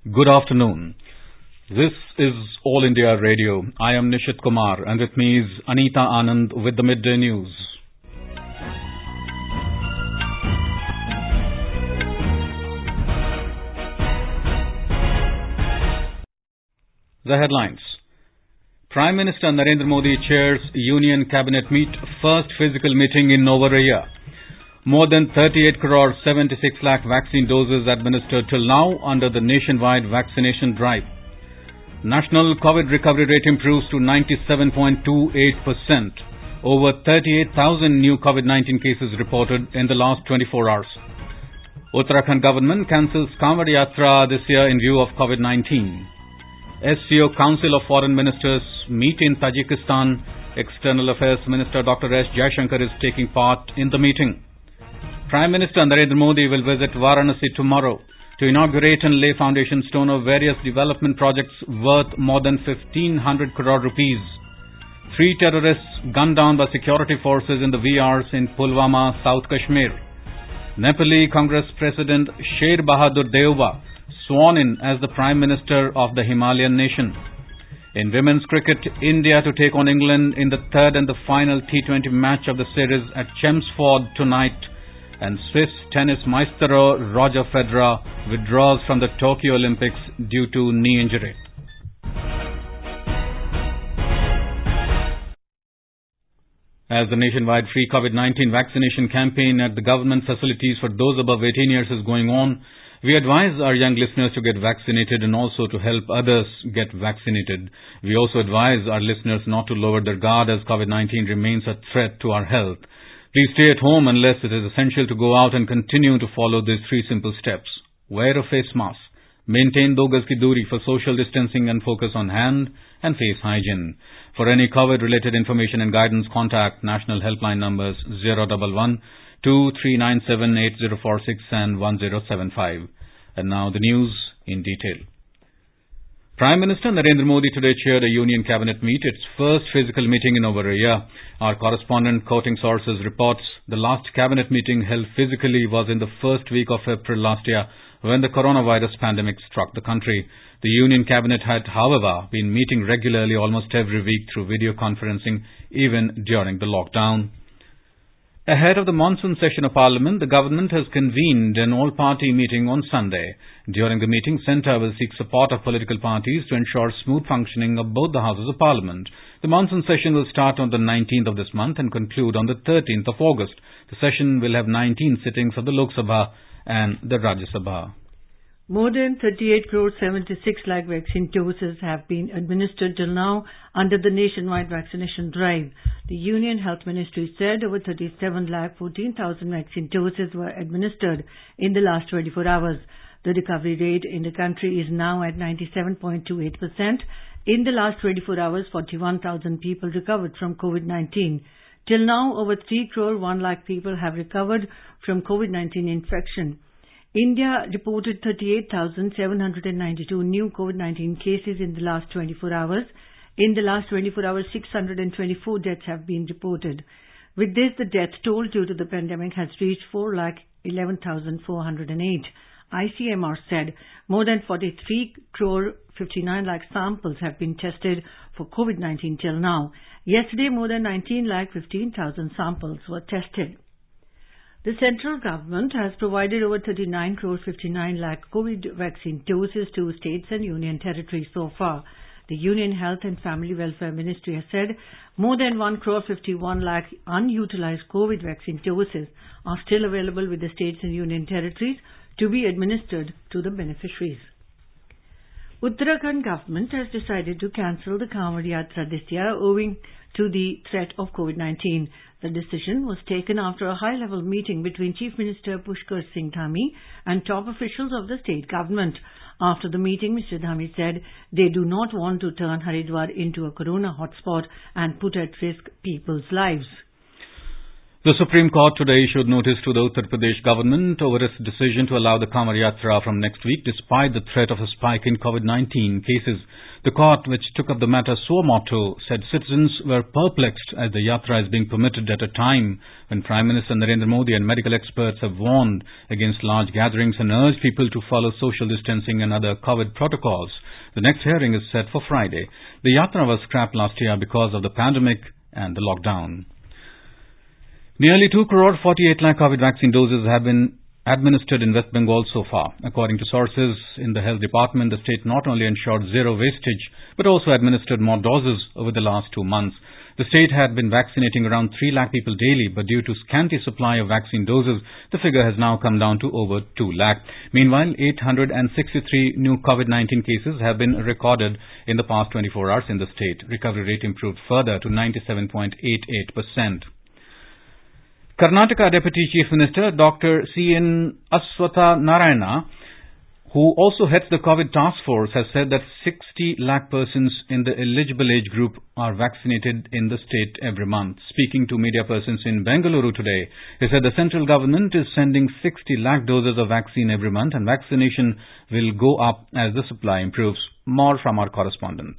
Good afternoon. This is All India Radio. I am Nishit Kumar and with me is Anita Anand with the Midday News. The headlines. Prime Minister Narendra Modi chairs Union Cabinet meet, first physical meeting in over a year. More than 38 crore 76 lakh vaccine doses administered till now under the nationwide vaccination drive. National COVID recovery rate improves to 97.28%. Over 38,000 new COVID-19 cases reported in the last 24 hours. Uttarakhand government cancels Kanwad Yatra this year in view of COVID-19. SCO Council of Foreign Ministers meet in Tajikistan. External Affairs Minister Dr. S. Jaishankar is taking part in the meeting. Prime Minister Narendra Modi will visit Varanasi tomorrow to inaugurate and lay foundation stone of various development projects worth more than 1,500 crore rupees. 3 terrorists gunned down by security forces in the VRs in Pulwama, South Kashmir. Nepali Congress President Sher Bahadur Deuba sworn in as the Prime Minister of the Himalayan nation. In women's cricket, India to take on England in the third and the final T20 match of the series at Chelmsford tonight. And Swiss tennis maestro Roger Federer withdraws from the Tokyo Olympics due to knee injury. As the nationwide free COVID-19 vaccination campaign at the government facilities for those above 18 years is going on, we advise our young listeners to get vaccinated and also to help others get vaccinated. We also advise our listeners not to lower their guard as COVID-19 remains a threat to our health. Please stay at home unless it is essential to go out and continue to follow these 3 simple steps. Wear a face mask. Maintain 2 gaz ki duri for social distancing and focus on hand and face hygiene. For any COVID-related information and guidance, contact national helpline numbers 011 2397 8046 and 1075. And now the news in detail. Prime Minister Narendra Modi today chaired a Union Cabinet meet, its first physical meeting in over a year. Our correspondent quoting sources reports the last Cabinet meeting held physically was in the first week of April last year when the coronavirus pandemic struck the country. The Union Cabinet had, however, been meeting regularly almost every week through video conferencing, even during the lockdown. Ahead of the monsoon session of Parliament, the government has convened an all-party meeting on Sunday. During the meeting, Centre will seek support of political parties to ensure smooth functioning of both the Houses of Parliament. The monsoon session will start on the 19th of this month and conclude on the 13th of August. The session will have 19 sittings of the Lok Sabha and the Rajya Sabha. More than 38 crore 76 lakh vaccine doses have been administered till now under the nationwide vaccination drive. The Union Health Ministry said over 37 lakh 14,000 vaccine doses were administered in the last 24 hours. The recovery rate in the country is now at 97.28%. In the last 24 hours, 41,000 people recovered from COVID-19. Till now, over 3 crore 1 lakh people have recovered from COVID-19 infection. India reported 38,792 new COVID-19 cases in the last 24 hours. In the last 24 hours, 624 deaths have been reported. With this, the death toll due to the pandemic has reached 4,11,408. ICMR said more than 43 crore 59 lakh samples have been tested for COVID-19 till now. Yesterday, more than 19 lakh 15,000 samples were tested. The central government has provided over 39 crore 59 lakh COVID vaccine doses to states and union territories so far. The Union Health and Family Welfare Ministry has said more than 1 crore 51 lakh unutilized COVID vaccine doses are still available with the states and union territories to be administered to the beneficiaries. Uttarakhand government has decided to cancel the Kanwad Yatra this year owing to the threat of COVID-19. The decision was taken after a high-level meeting between Chief Minister Pushkar Singh Dhami and top officials of the state government. After the meeting, Mr. Dhami said they do not want to turn Haridwar into a corona hotspot and put at risk people's lives. The Supreme Court today issued notice to the Uttar Pradesh government over its decision to allow the Kanwad Yatra from next week despite the threat of a spike in COVID-19 cases. The court, which took up the matter suo motu, said citizens were perplexed as the yatra is being permitted at a time when Prime Minister Narendra Modi and medical experts have warned against large gatherings and urged people to follow social distancing and other COVID protocols. The next hearing is set for Friday. The yatra was scrapped last year because of the pandemic and the lockdown. Nearly 2 crore 48 lakh COVID vaccine doses have been administered in West Bengal so far. According to sources in the health department, the state not only ensured zero wastage, but also administered more doses over the last 2 months. The state had been vaccinating around 3 lakh people daily, but due to scanty supply of vaccine doses, the figure has now come down to over 2 lakh. Meanwhile, 863 new COVID-19 cases have been recorded in the past 24 hours in the state. Recovery rate improved further to 97.88%. Karnataka Deputy Chief Minister Dr. C.N. Aswatha Narayana, who also heads the COVID task force, has said that 60 lakh persons in the eligible age group are vaccinated in the state every month. Speaking to media persons in Bengaluru today, he said the central government is sending 60 lakh doses of vaccine every month and vaccination will go up as the supply improves. More from our correspondent.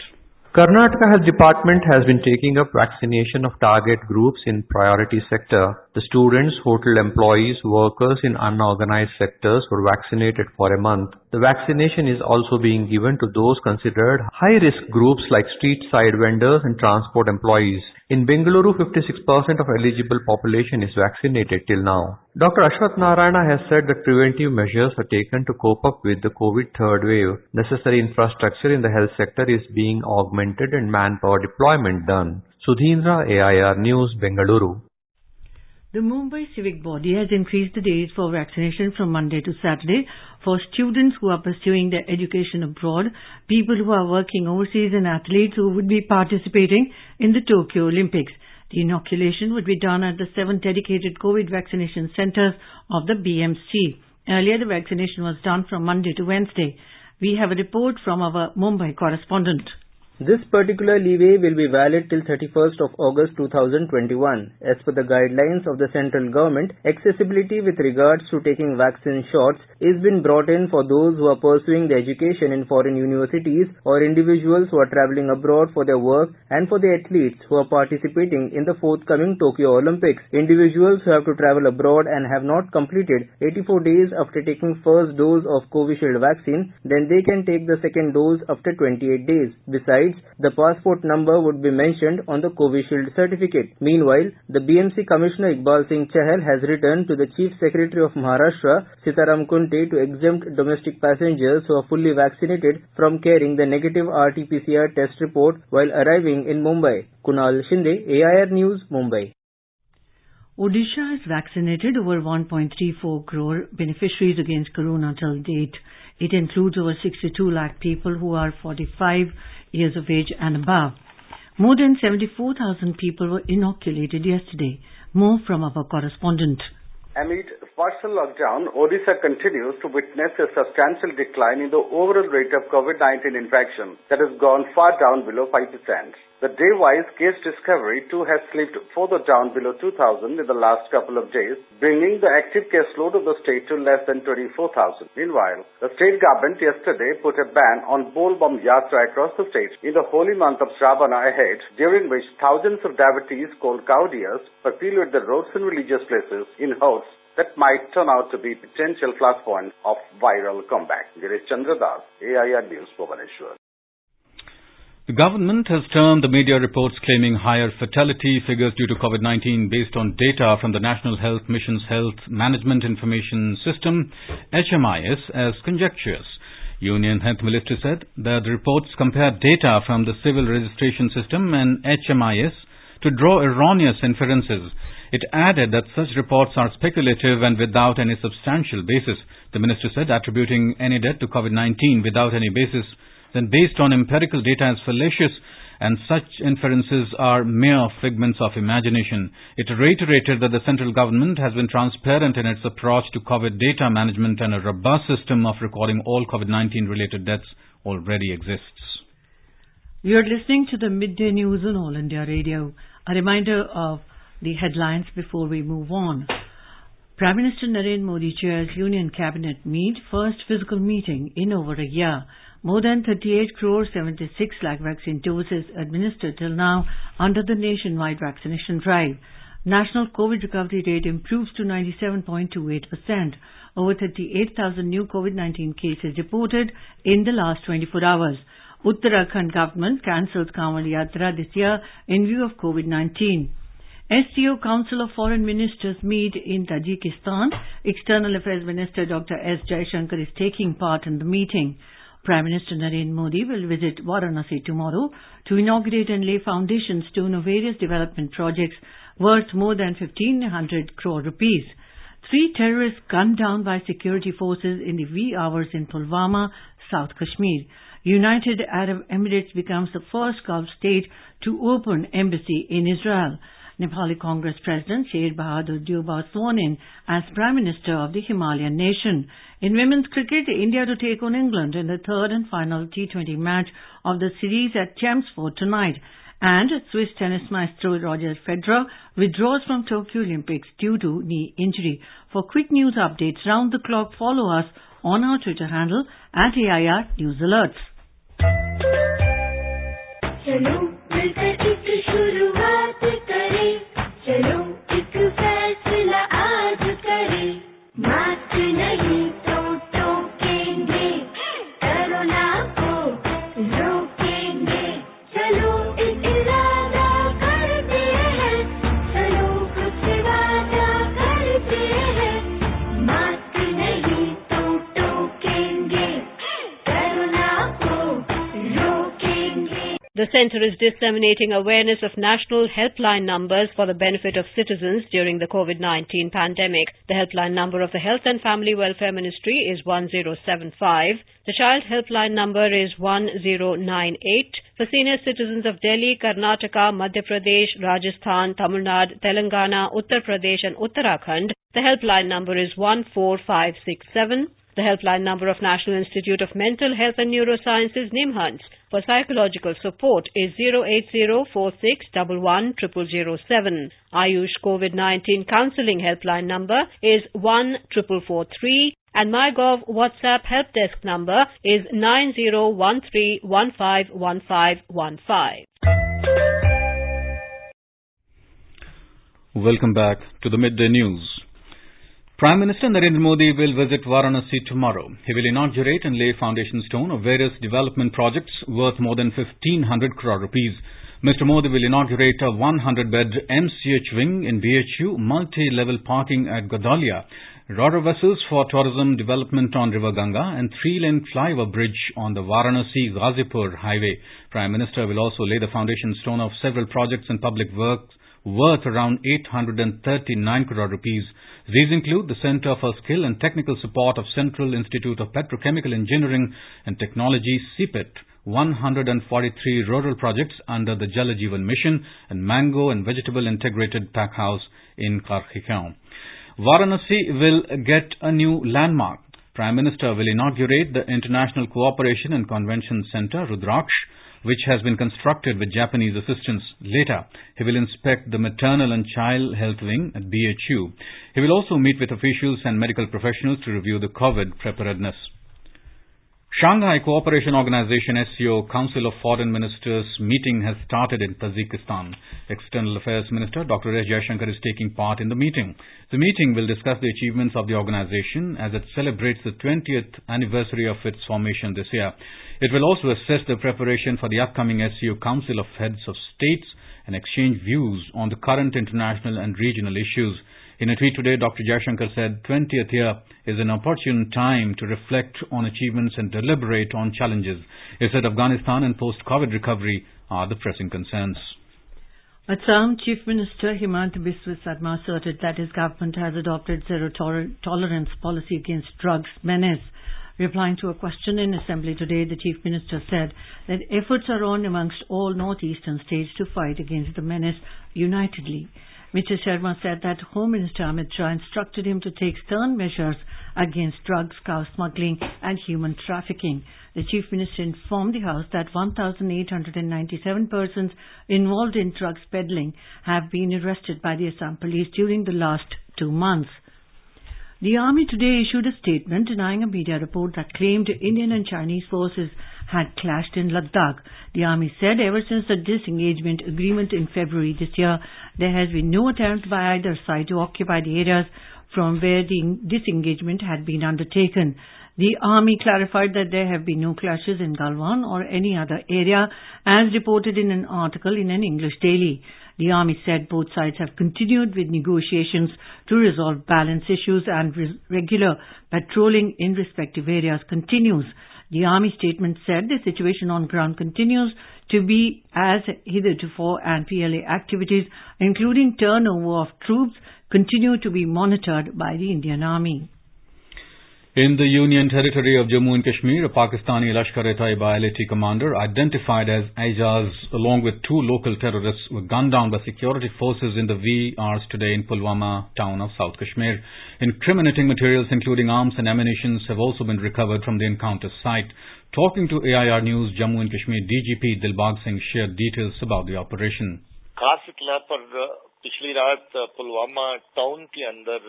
Karnataka Health Department has been taking up vaccination of target groups in priority sector. The students, hotel employees, workers in unorganized sectors were vaccinated for a month. The vaccination is also being given to those considered high-risk groups like street side vendors and transport employees. In Bengaluru, 56% of eligible population is vaccinated till now. Dr. Ashwath Narayana has said that preventive measures are taken to cope up with the COVID third wave. Necessary infrastructure in the health sector is being augmented and manpower deployment done. Sudhindra, AIR News, Bengaluru. The Mumbai Civic Body has increased the days for vaccination from Monday to Saturday for students who are pursuing their education abroad, people who are working overseas and athletes who would be participating in the Tokyo Olympics. The inoculation would be done at the 7 dedicated COVID vaccination centers of the BMC. Earlier, the vaccination was done from Monday to Wednesday. We have a report from our Mumbai correspondent. This particular leeway will be valid till 31st of August 2021. As per the guidelines of the central government, accessibility with regards to taking vaccine shots is been brought in for those who are pursuing their education in foreign universities or individuals who are travelling abroad for their work and for the athletes who are participating in the forthcoming Tokyo Olympics. Individuals who have to travel abroad and have not completed 84 days after taking first dose of Covishield vaccine, then they can take the second dose after 28 days. Besides, the passport number would be mentioned on the Covishield certificate. Meanwhile, the BMC Commissioner Iqbal Singh Chahal has written to the Chief Secretary of Maharashtra, Sitaram Kunte, to exempt domestic passengers who are fully vaccinated from carrying the negative RT-PCR test report while arriving in Mumbai. Kunal Shinde, AIR News, Mumbai. Odisha has vaccinated over 1.34 crore beneficiaries against corona till date. It includes over 62 lakh people who are 45 years of age and above. More than 74,000 people were inoculated yesterday. More from our correspondent. Amid partial lockdown, Odisha continues to witness a substantial decline in the overall rate of COVID-19 infection that has gone far down below 5%. The day-wise case discovery too has slipped further down below 2,000 in the last couple of days, bringing the active caseload of the state to less than 24,000. Meanwhile, the state government yesterday put a ban on Bol Bum Yatra across the state in the holy month of Shravana ahead, during which thousands of devotees called Gaudias patroled the roads and religious places in hopes that might turn out to be potential flashpoint of viral comeback. Girish Chandradas, AIR News, Bhubaneswar. The government has termed the media reports claiming higher fatality figures due to COVID-19 based on data from the National Health Mission's Health Management Information System, HMIS, as conjecturous. Union Health Ministry said that the reports compare data from the Civil Registration System and HMIS to draw erroneous inferences. It added that such reports are speculative and without any substantial basis. The ministry said attributing any death to COVID-19 without any basis, then based on empirical data, is fallacious, and such inferences are mere figments of imagination. It reiterated that the central government has been transparent in its approach to COVID data management and a robust system of recording all COVID-19 related deaths already exists. You are listening to the Midday News on All India Radio. A reminder of the headlines before we move on. Prime Minister Narendra Modi chairs Union Cabinet meet, first physical meeting in over a year. More than 38 crore 76 lakh vaccine doses administered till now under the nationwide vaccination drive. National COVID recovery rate improves to 97.28%. Over 38,000 new COVID-19 cases reported in the last 24 hours. Uttarakhand government cancelled Kanwal Yatra this year in view of COVID-19. SCO Council of Foreign Ministers meet in Tajikistan. External Affairs Minister Dr. S. Jaishankar is taking part in the meeting. Prime Minister Narendra Modi will visit Varanasi tomorrow to inaugurate and lay foundation stone of various development projects worth more than 1,500 crore rupees. 3 terrorists gunned down by security forces in the wee hours in Pulwama, South Kashmir. United Arab Emirates becomes the first Gulf state to open embassy in Israel. Nepali Congress President Sher Bahadur Deuba sworn in as Prime Minister of the Himalayan nation. In women's cricket, India to take on England in the third and final T20 match of the series at Chelmsford tonight. And Swiss tennis maestro Roger Federer withdraws from Tokyo Olympics due to knee injury. For quick news updates round the clock, follow us on our Twitter handle at AIR News Alerts. चलो मिलकर एक शुरुआत करें, चलो एक फैसला आज करें, मास्क नहीं तो टोकेंगे, कोरोना को रोकेंगे, चलो एक इरादा करते हैं, चलो कुछ वादा करते हैं, मास्क नहीं तो टोकेंगे, कोरोना को रोकेंगे. The centre is disseminating awareness of national helpline numbers for the benefit of citizens during the COVID-19 pandemic. The helpline number of the Health and Family Welfare Ministry is 1075. The child helpline number is 1098. For senior citizens of Delhi, Karnataka, Madhya Pradesh, Rajasthan, Tamil Nadu, Telangana, Uttar Pradesh and Uttarakhand, the helpline number is 14567. The helpline number of National Institute of Mental Health and Neurosciences, NIMHANS, for psychological support is 08046110007. Ayush COVID-19 counselling helpline number is 14443 and MyGov WhatsApp help desk number is 9013151515. Welcome back to the Midday News. Prime Minister Narendra Modi will visit Varanasi tomorrow. He will inaugurate and lay foundation stone of various development projects worth more than 1,500 crore rupees. Mr. Modi will inaugurate a 100-bed MCH wing in BHU, multi-level parking at Godalia, rudder vessels for tourism development on River Ganga, and 3-lane flyover bridge on the Varanasi-Ghazipur highway. Prime Minister will also lay the foundation stone of several projects and public works worth around 839 crore rupees. These include the Centre for Skill and Technical Support of Central Institute of Petrochemical Engineering and Technology, CPET, 143 rural projects under the Jal Jeevan Mission, and Mango and Vegetable Integrated Pack House in Karkhikau. Varanasi will get a new landmark. Prime Minister will inaugurate the International Cooperation and Convention Centre, Rudraksh, which has been constructed with Japanese assistance. Later, he will inspect the maternal and child health wing at BHU. He will also meet with officials and medical professionals to review the COVID preparedness. Shanghai Cooperation Organization SCO Council of Foreign Ministers meeting has started in Tajikistan. External Affairs Minister Dr. S. Jaishankar is taking part in the meeting. The meeting will discuss the achievements of the organization as it celebrates the 20th anniversary of its formation this year. It will also assess the preparation for the upcoming SCO Council of Heads of States and exchange views on the current international and regional issues. In a tweet today, Dr. Jaishankar said 20th year is an opportune time to reflect on achievements and deliberate on challenges. He said Afghanistan and post-COVID recovery are the pressing concerns. Assam Chief Minister Himanta Biswa Sarma asserted that his government has adopted zero-tolerance policy against drugs menace. Replying to a question in Assembly today, the Chief Minister said that efforts are on amongst all northeastern states to fight against the menace unitedly. Mr. Sharma said that Home Minister Amit Shah instructed him to take stern measures against drugs, cow smuggling and human trafficking. The Chief Minister informed the House that 1,897 persons involved in drugs peddling have been arrested by the Assam police during the last 2 months. The Army today issued a statement denying a media report that claimed Indian and Chinese forces had clashed in Ladakh. The army said ever since the disengagement agreement in February this year, there has been no attempt by either side to occupy the areas from where the disengagement had been undertaken. The army clarified that there have been no clashes in Galwan or any other area, as reported in an article in an English daily. The army said both sides have continued with negotiations to resolve balance issues and regular patrolling in respective areas continues. The army statement said the situation on ground continues to be as hitherto and PLA activities, including turnover of troops, continue to be monitored by the Indian Army. In the Union Territory of Jammu and Kashmir, a Pakistani Lashkar-e-Taiba LAT commander identified as Aijaz along with two local terrorists were gunned down by security forces in the wee hours today in Pulwama town of South Kashmir. Incriminating materials including arms and ammunition have also been recovered from the encounter site. Talking to AIR News, Jammu and Kashmir DGP Dilbag Singh shared details about the operation. पिछली रात Pulwama town के अंदर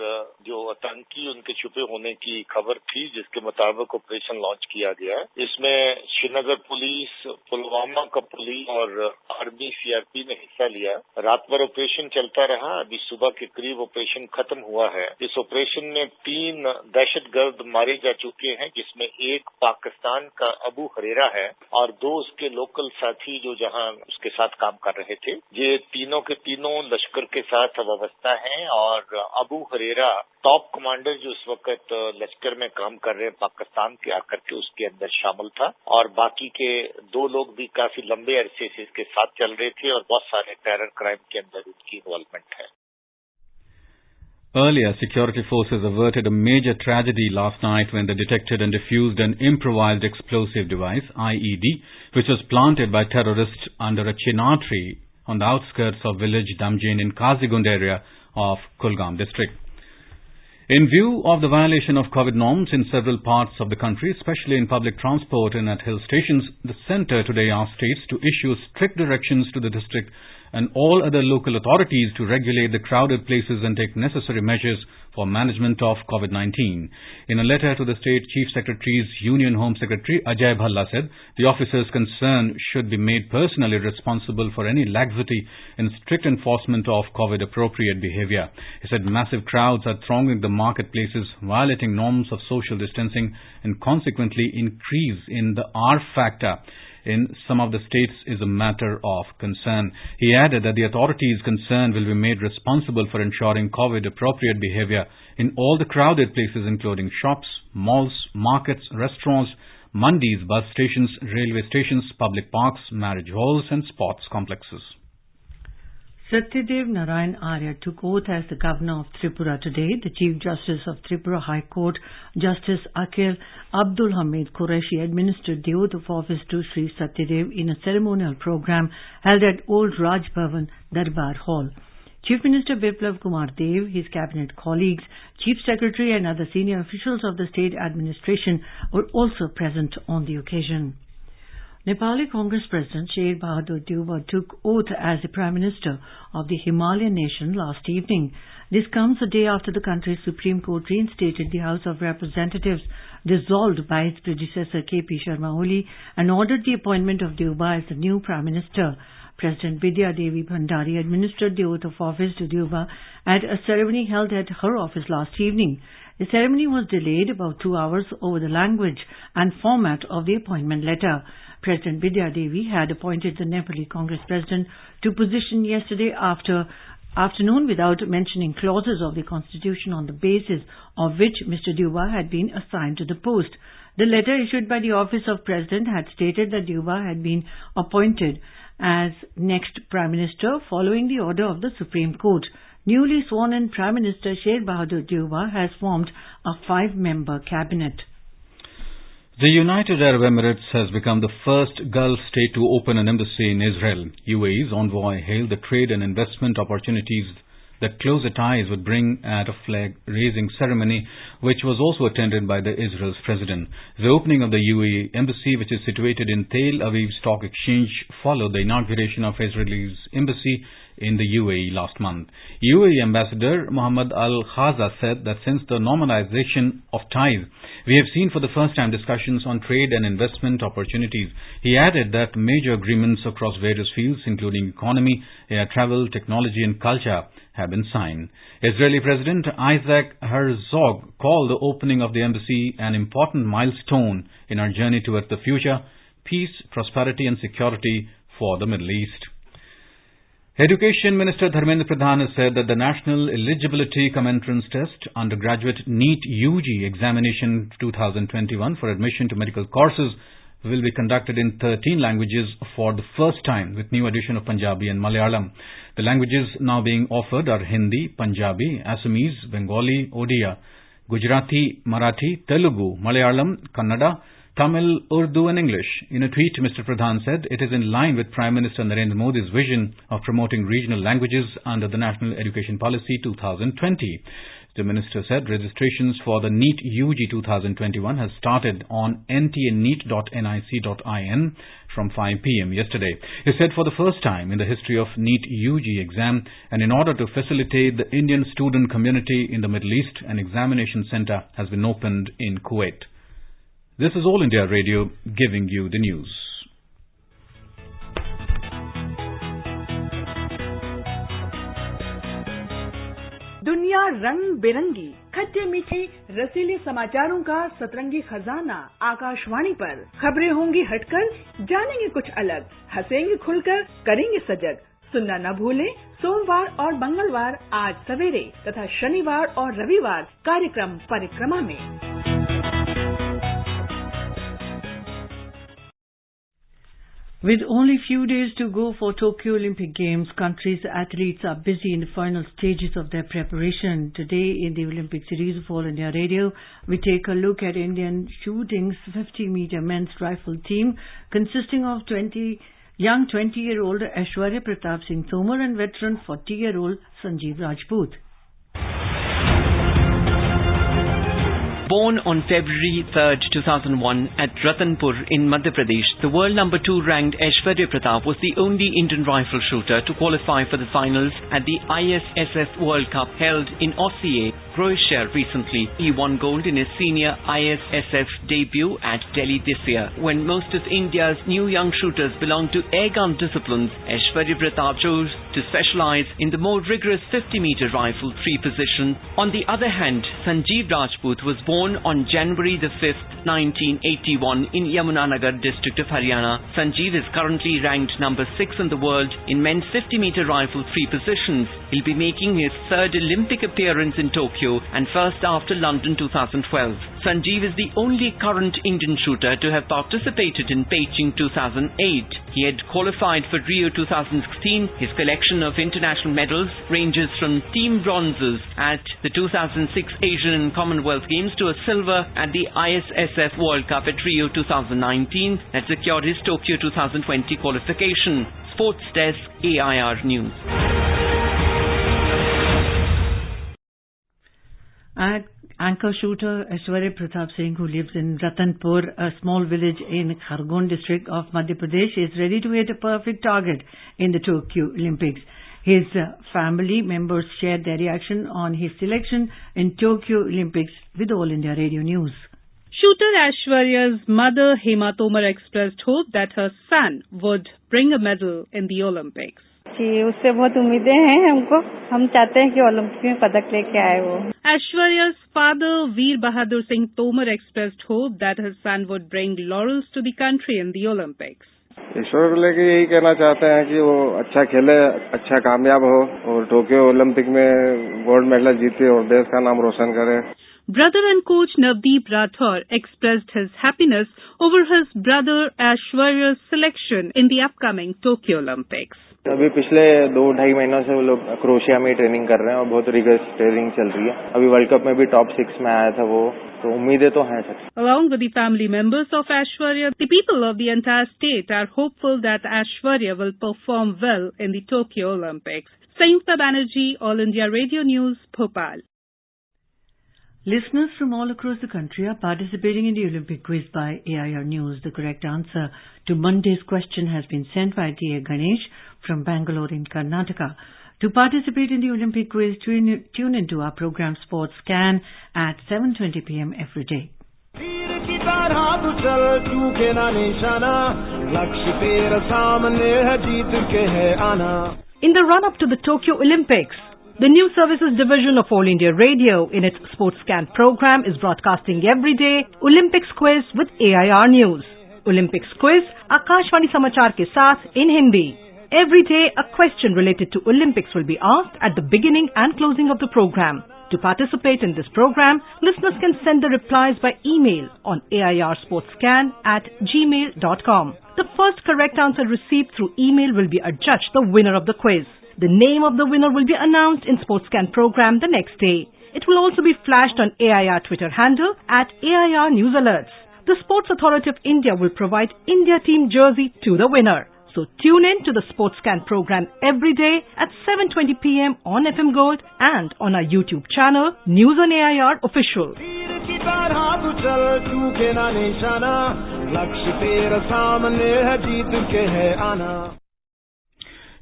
जो आतंकी उनके छुपे होने की खबर थी, जिसके मुताबिक ऑपरेशन लॉन्च किया गया। इसमें श्रीनगर पुलिस, पुलवामा का पुलिस और आर्मी सीआरपी ने हिस्सा लिया। रात भर ऑपरेशन चलता रहा। अभी सुबह के करीब ऑपरेशन खत्म हुआ है। इस ऑपरेशन में 3 दहशतगर्द मारे जा चुके हैं, जिसमें एक पाकिस्तान का अबू हरेरा है और 2 उसके लोकल साथी जो जहां उसके साथ काम कर रहे थे। ये तीनों के तीनों लश्कर के साथ व्यवस्था है और अबू हरेरा टॉप कमांडर जो इस वक्त लश्कर में काम कर रहे हैं पाकिस्तान के आकर के उसके अंदर शामिल था और बाकी के 2 लोग भी काफी लंबे अरसे से इसके साथ चल रहे थे और बहुत सारे टेरर क्राइम के अंदर उनकी इन्वॉल्वमेंट है। Earlier, security forces averted a major tragedy last night when they detected and defused an improvised explosive device, IED, which was planted by terrorists under a chinar tree on the outskirts of village Damjin in Kazigund area of Kulgam district. In view of the violation of COVID norms in several parts of the country, especially in public transport and at hill stations, the centre today asked states to issue strict directions to the district and all other local authorities to regulate the crowded places and take necessary measures for management of COVID-19. In a letter to the State Chief Secretary's Union Home Secretary Ajay Bhalla said the officers concerned should be made personally responsible for any laxity in strict enforcement of COVID-appropriate behavior. He said massive crowds are thronging the marketplaces, violating norms of social distancing and consequently increase in the R factor in some of the states is a matter of concern. He added that the authorities concerned will be made responsible for ensuring COVID-appropriate behavior in all the crowded places including shops, malls, markets, restaurants, mandis, bus stations, railway stations, public parks, marriage halls and sports complexes. Satyadev Narayan Arya took oath as the Governor of Tripura today. The Chief Justice of Tripura High Court, Justice Akhil Abdul Hamid Qureshi, administered the oath of office to Sri Satyadev in a ceremonial program held at Old Raj Bhavan, Darbar Hall. Chief Minister Biplav Kumar Dev, his cabinet colleagues, Chief Secretary and other senior officials of the state administration were also present on the occasion. Nepali Congress President Sher Bahadur Deuba took oath as the Prime Minister of the Himalayan nation last evening. This comes a day after the country's Supreme Court reinstated the House of Representatives, dissolved by its predecessor KP Sharma Oli, and ordered the appointment of Deuba as the new Prime Minister. President Vidya Devi Bhandari administered the oath of office to Deuba at a ceremony held at her office last evening. The ceremony was delayed about 2 hours over the language and format of the appointment letter. President Vidya Devi had appointed the Nepali Congress President to position yesterday afternoon without mentioning clauses of the Constitution on the basis of which Mr. Deuba had been assigned to the post. The letter issued by the Office of President had stated that Deuba had been appointed as next Prime Minister following the order of the Supreme Court. Newly sworn-in Prime Minister Sher Bahadur Deuba has formed a 5-member cabinet. The United Arab Emirates has become the first Gulf state to open an embassy in Israel. UAE's envoy hailed the trade and investment opportunities that closer ties would bring at a flag-raising ceremony, which was also attended by Israel's president. The opening of the UAE embassy, which is situated in Tel Aviv Stock Exchange, followed the inauguration of Israel's embassy in the UAE last month. UAE Ambassador Mohammed Al Khaza said that since the normalization of ties, we have seen for the first time discussions on trade and investment opportunities. He added that major agreements across various fields, including economy, air travel, technology and culture, have been signed. Israeli President Isaac Herzog called the opening of the embassy an important milestone in our journey towards the future, peace, prosperity and security for the Middle East. Education Minister Dharmendra Pradhan has said that the National Eligibility Cum Entrance Test Undergraduate NEET UG Examination 2021 for admission to medical courses will be conducted in 13 languages for the first time, with new addition of Punjabi and Malayalam. The languages now being offered are Hindi, Punjabi, Assamese, Bengali, Odia, Gujarati, Marathi, Telugu, Malayalam, Kannada, Tamil, Urdu and English. In a tweet, Mr. Pradhan said it is in line with Prime Minister Narendra Modi's vision of promoting regional languages under the National Education Policy 2020. The minister said registrations for the NEET UG 2021 has started on ntneet.nic.in from 5 p.m. yesterday. He said for the first time in the history of NEET UG exam, and in order to facilitate the Indian student community in the Middle East, an examination center has been opened in Kuwait. This is All India Radio giving you the news. दुनिया रंग बिरंगी, खट्टे मीठे रसीले समाचारों का सतरंगी खजाना आकाशवाणी पर। खबरें होंगी हटकर, जानेंगे कुछ अलग, हंसेंगे खुलकर, करेंगे सजग। सुनना न भूलें सोमवार और मंगलवार आज सवेरे तथा शनिवार और रविवार कार्यक्रम परिक्रमा में। With only few days to go for Tokyo Olympic Games, country's athletes are busy in the final stages of their preparation. Today in the Olympic series of All India Radio, we take a look at Indian shooting's 50-meter men's rifle team consisting of young 20-year-old Aishwarya Pratap Singh Tomar and veteran 40-year-old Sanjeev Rajput. Born on February 3, 2001 at Ratanpur in Madhya Pradesh, the world number 2 ranked Aishwarya Pratap was the only Indian rifle shooter to qualify for the finals at the ISSF World Cup held in Osijek, Croatia recently. He won gold in his senior ISSF debut at Delhi this year. When most of India's new young shooters belong to airgun disciplines, Aishwarya Pratap chose to specialize in the more rigorous 50-meter rifle 3 position. On the other hand, Sanjeev Rajput was born on January the 5th, 1981 in Yamunanagar district of Haryana. Sanjeev is currently ranked number 6 in the world in men's 50-meter rifle 3 positions. He'll be making his 3rd Olympic appearance in Tokyo and first after London 2012. Sanjeev is the only current Indian shooter to have participated in Beijing 2008. He had qualified for Rio 2016. His collection of international medals ranges from team bronzes at the 2006 Asian and Commonwealth Games to a silver at the ISSF World Cup at Rio 2019 that secured his Tokyo 2020 qualification. Sports Desk, AIR News. Anchor shooter Aishwarya Pratap Singh, who lives in Ratanpur, a small village in Khargon district of Madhya Pradesh, is ready to hit a perfect target in the Tokyo Olympics. His family members shared their reaction on his selection in Tokyo Olympics with All India Radio News. Shooter Aishwarya's mother Hema Tomar expressed hope that her son would bring a medal in the Olympics. उससे बहुत उम्मीदें हैं हमको, हम चाहते हैं कि Olympic में पदक लेके आए वो। Aishwarya's father Veer Bahadur Singh Tomar expressed hope that his son would bring laurels to the country in the Olympics. ईश्वर को लेके यही कहना चाहते हैं कि वो अच्छा खेले, अच्छा कामयाब हो और टोक्यो ओलंपिक में गोल्ड मेडल जीते और देश का नाम रोशन करे। Brother and coach Navdeep Rathore expressed his happiness over his brother Aishwarya's selection in the upcoming Tokyo Olympics. अभी पिछले 2-2.5 महीनों से वो लोग क्रोएशिया में ट्रेनिंग कर रहे हैं और बहुत रिगरस ट्रेनिंग चल रही है। अभी वर्ल्ड कप में भी टॉप 6 में आया था वो, तो उम्मीदें तो हैं sir. Along with the family members of Aishwarya, the people of the entire state are hopeful that Aishwarya will perform well in the Tokyo Olympics. Sayumta Banerjee, All India Radio News, Bhopal. Listeners from all across the country are participating in the Olympic quiz by AIR News. The correct answer to Monday's question has been sent by T.A. Ganesh from Bangalore in Karnataka. To participate in the Olympic quiz, tune into our program Sports Scan at 7:20 p.m. every day. In the run-up to the Tokyo Olympics, the New Services Division of All India Radio in its Sports Scan program is broadcasting every day Olympics Quiz with AIR News. Olympics Quiz, Akashvani Samachar ke saath in Hindi. Every day, a question related to Olympics will be asked at the beginning and closing of the program. To participate in this program, listeners can send the replies by email on airsportscan@gmail.com. The first correct answer received through email will be adjudged the winner of the quiz. The name of the winner will be announced in Sports Scan program the next day. It will also be flashed on AIR Twitter handle @AIR News Alerts. The Sports Authority of India will provide India team jersey to the winner. So tune in to the Sports Scan program every day at 7:20 p.m. on FM Gold and on our YouTube channel, News on AIR Official.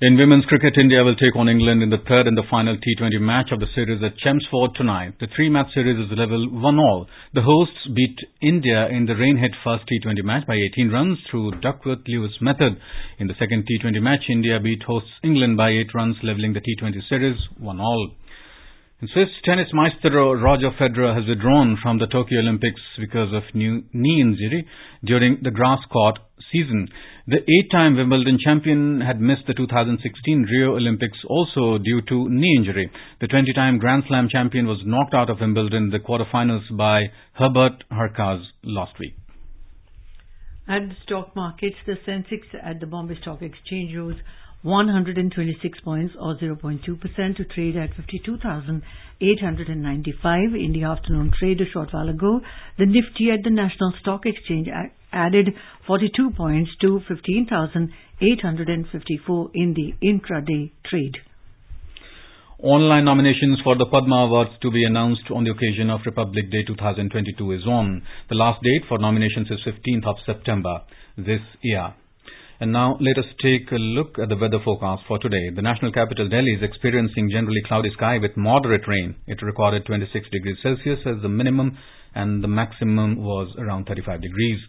In women's cricket, India will take on England in the third and the final T20 match of the series at Chelmsford tonight. The three-match series is level 1-1. The hosts beat India in the rain-hit first T20 match by 18 runs through Duckworth-Lewis method. In the second T20 match, India beat hosts England by 8 runs, levelling the T20 series 1-1. In Swiss, tennis maestro Roger Federer has withdrawn from the Tokyo Olympics because of knee injury during the grass court season. The 8-time Wimbledon champion had missed the 2016 Rio Olympics also due to knee injury. The 20-time Grand Slam champion was knocked out of Wimbledon in the quarterfinals by Herbert Hurkacz last week. At the stock markets, the Sensex at the Bombay Stock Exchange rose 126 points or 0.2% to trade at 52,895 in the afternoon trade a short while ago. The Nifty at the National Stock Exchange added 42 points to 15,854 in the intraday trade. Online nominations for the Padma Awards to be announced on the occasion of Republic Day 2022 is on. The last date for nominations is 15th of September this year. And now let us take a look at the weather forecast for today. The national capital Delhi is experiencing generally cloudy sky with moderate rain. It recorded 26 degrees Celsius as the minimum and the maximum was around 35 degrees.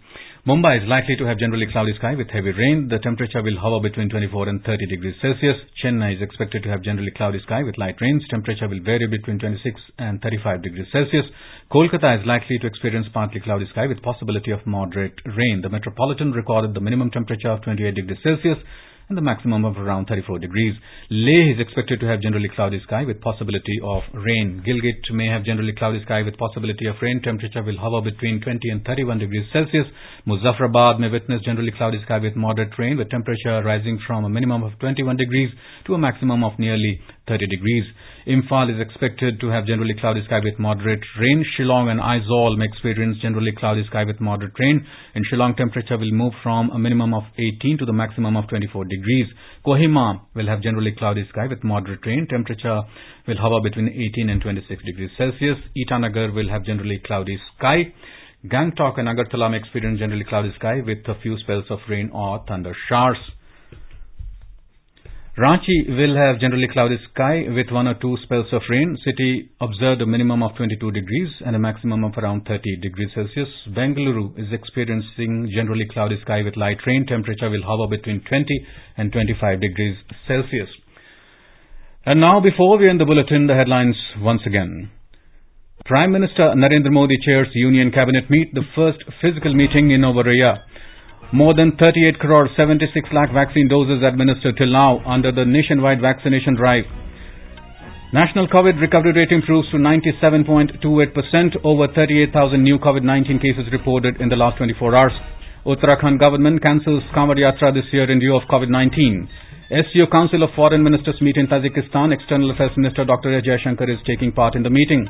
Mumbai is likely to have generally cloudy sky with heavy rain. The temperature will hover between 24 and 30 degrees Celsius. Chennai is expected to have generally cloudy sky with light rains. Temperature will vary between 26 and 35 degrees Celsius. Kolkata is likely to experience partly cloudy sky with possibility of moderate rain. The Metropolitan recorded the minimum temperature of 28 degrees Celsius and the maximum of around 34 degrees. Leh is expected to have generally cloudy sky with possibility of rain. Gilgit may have generally cloudy sky with possibility of rain. Temperature will hover between 20 and 31 degrees Celsius. Muzaffarabad may witness generally cloudy sky with moderate rain, with temperature rising from a minimum of 21 degrees to a maximum of nearly 30 degrees. Imphal is expected to have generally cloudy sky with moderate rain. Shillong and Aizawl may experience generally cloudy sky with moderate rain. In Shillong, temperature will move from a minimum of 18 to the maximum of 24 degrees. Kohima will have generally cloudy sky with moderate rain. Temperature will hover between 18 and 26 degrees Celsius. Itanagar will have generally cloudy sky. Gangtok and Agartala may experience generally cloudy sky with a few spells of rain or thunder showers. Ranchi will have generally cloudy sky with 1 or 2 spells of rain. City observed a minimum of 22 degrees and a maximum of around 30 degrees Celsius. Bengaluru is experiencing generally cloudy sky with light rain. Temperature will hover between 20 and 25 degrees Celsius. And now, before we end the bulletin, the headlines once again. Prime Minister Narendra Modi chairs Union Cabinet Meet, the first physical meeting in over a year. More than 38 crore 76 lakh vaccine doses administered till now under the nationwide vaccination drive. National COVID recovery rate improves to 97.28%. Over 38,000 new COVID-19 cases reported in the last 24 hours. Uttarakhand government cancels Kanwar Yatra this year in view of COVID-19. SCO Council of Foreign Ministers meet in Tajikistan. External Affairs Minister Dr. S. Jaishankar is taking part in the meeting.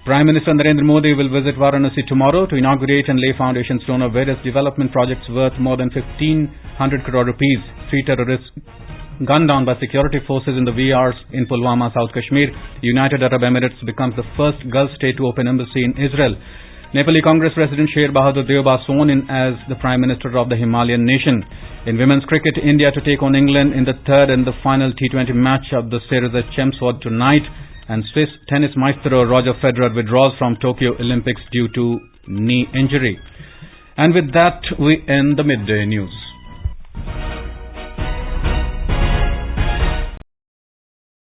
Prime Minister Narendra Modi will visit Varanasi tomorrow to inaugurate and lay foundation stone of various development projects worth more than 1,500 crore rupees. 3 terrorists gunned down by security forces in the VRs in Pulwama, South Kashmir. United Arab Emirates becomes the first Gulf state to open embassy in Israel. Nepali Congress President Sher Bahadur Deoba sworn in as the Prime Minister of the Himalayan nation. In women's cricket, India to take on England in the third and the final T20 match of the series at Chelmsford tonight. And Swiss tennis maestro Roger Federer withdraws from Tokyo Olympics due to knee injury. And with that, we end the midday news.